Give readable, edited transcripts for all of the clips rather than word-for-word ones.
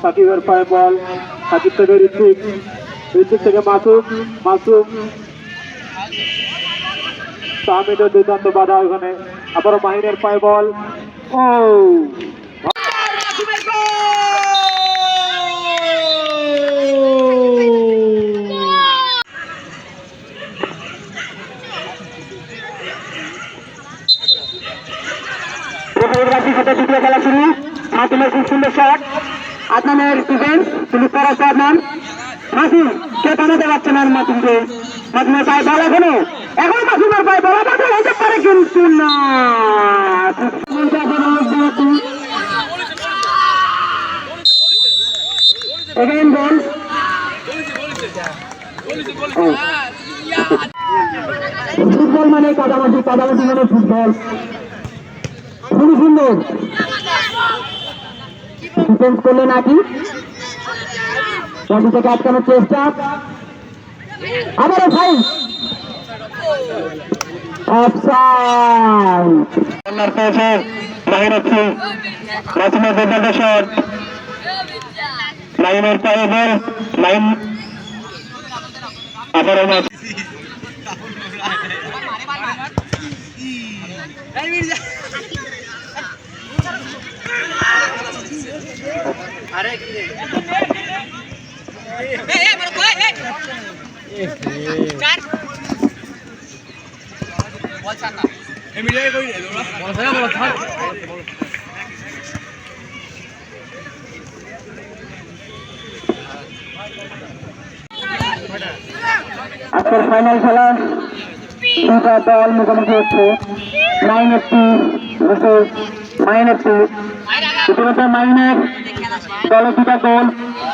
সাকিবের পায়ে বল, সাকিব থেকে ঋত্বিক, ঋত্বিক থেকে মাসুম, মাসুম তাহমিদের দুর্দান্ত বাধা ওখানে। আবারও মাহিনের পায়ে বল, ও দ্বিতীয় খেলা শুরু। মাসুমের খুব সুন্দর শট, আদনানের ডিফেন্স, পুলিশ করার আদনান। মাসুম কে থামাতে পারছে না মাসুমকে। মাসুমের পায়ে বল, এখন মাসুমের পায়ে বল হতে পারে কিন্তু না। বল ফুটবল মানে কাদামাটি, কাদামাটি মানে ফুটবল। খুবই সুন্দর ডিফেন্স করলে নাকি বল থেকে আটকানোর চেষ্টা, আবারও ফাইল, অফসাইড। কর্নার পেয়েছে মাহিনুর সিং, মাসুমের দুর্দান্ত শট, মাহিনের পায়ে বল, মাহিন আবারও আজকের ফাইনাল খেলা দুটা দল মুখোমুখি হচ্ছে। ইতিমধ্যে মাইনের দলে দুটা গোল,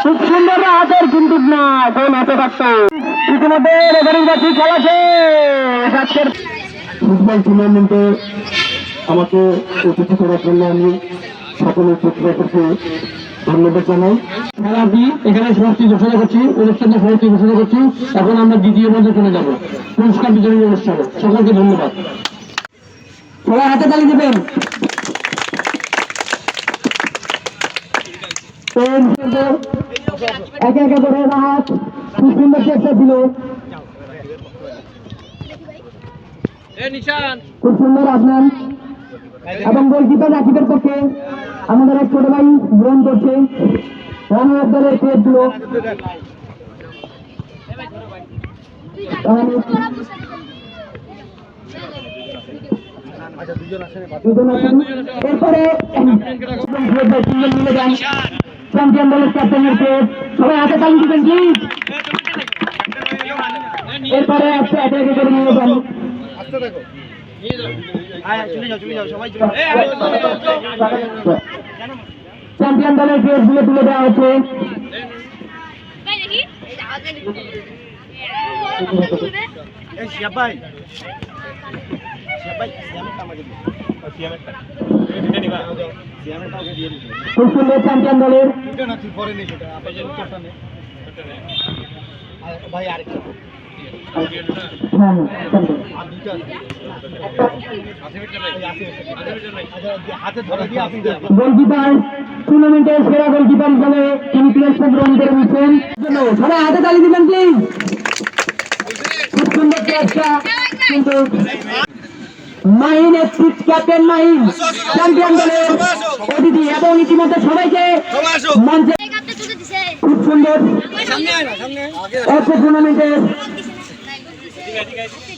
খুব সুন্দর হাতের, কিন্তু না গোল হতে পারত। ইতিমধ্যে রেফারির কাছে খেলা শেষ। আজকের ফুটবল টুর্নামেন্টে আমাকে অতিথি করার জন্য আমি সকলের পক্ষে ধন্যবাদ জানাই। খেলাটি এখানে সমাপ্তি ঘোষণা করছি, অনুষ্ঠানটা সমাপ্তি ঘোষণা করছি। এখন আমরা দ্বিতীয় মঞ্চে চলে যাবো পুরস্কার বিতরণী অনুষ্ঠানে। সকলকে ধন্যবাদ। সবাই হাতে তালি দেবেন। একে একে ধরে হাত, খুব সুন্দর চেষ্টা ছিল, খুব সুন্দর আপনার। এবং গোলকিপার রাকিবের পক্ষে আমাদের এক ছোট ভাই গ্রহণ করছে রণের দলের ক্রেড গুলো। এরপরে চ্যাম্পিয়ন দলের ক্যাপ্টেনের ক্রেড, সবাই হাতে তালি দিবেন প্লিজ। এরপরে একটা একে করে নিয়ে যান। চ্যাম্পিয়ন দলের ক্রেড গুলো তুলে দেওয়া হচ্ছে। খুব সুন্দর চ্যাম্পিয়ন দলের গোলকিপার, টুর্নামেন্টের সেরা গোলকিপার হিসাবে তিনি পুরস্কার গ্রহণ করে নিচ্ছেন। সবাই হাতে তালি দিবেন প্লিজ। খুব সুন্দর চেষ্টা, কিন্তু মাহিন ক্যাপ্টেন মাহিন চ্যাম্পিয়ন দলের অতিথি এবং ইতিমধ্যে সবাইকে মঞ্চে খুব সুন্দর টুর্নামেন্টে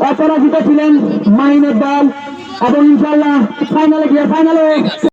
অপরাজিত ছিলেন মাহিনের দল এবং ইনশাল্লাহ ফাইনালে